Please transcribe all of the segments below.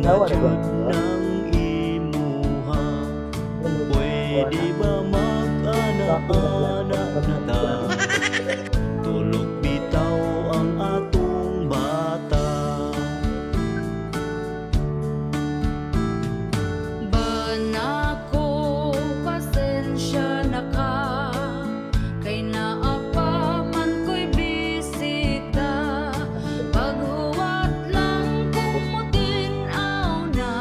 Tawa na ba? jud ng imuha. Pwede ba mag-anak-anak na ta? Tulog bitaw ang atong bata. Banako, pasensya na ka, kay naapa man ko'y bisita. Paghuwat lang kumutin-aw na,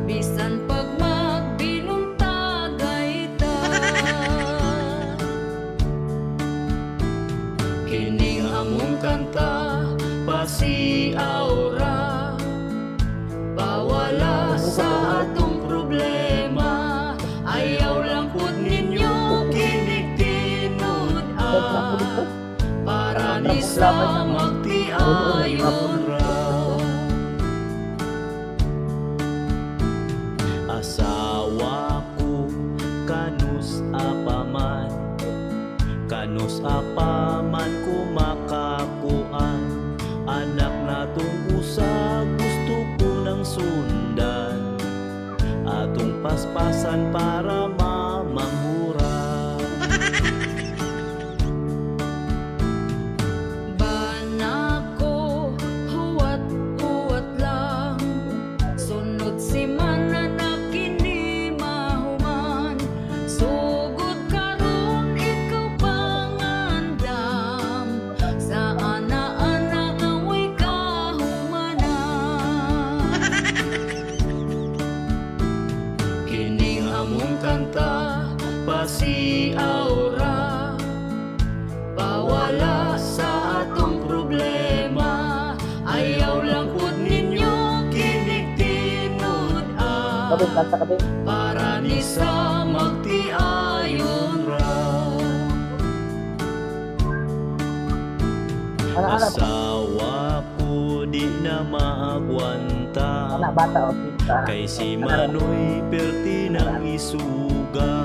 bisan pag magbinuntagay ta. Kining among kanta, pasiaw ra, pawala sa atong problema. Ayaw lang pud ninyo kinig-tinud para ni sa magtiayon ra. Asawa ko kanus apaman, kanus apaman ko makakuan. Anak natong usa gusto ko nang sundan, atong paspasan para mamangura. Banako, huwat-huwat lang, sunod si mana na kini mahuman. Sugod karon ikaw pangandam, sa ana-ana nga way kahumanan. Kining among kanta, pasiaw ra, pawala sa atong problema. Ayaw lang pud ninyo kinig-tinud Kapit, kanta kapit. para ni sa magtiayon ra. Anak-anak, Asawa ko di na maagwanta, anak bata o kita. kay si Manoy perti ng isuga.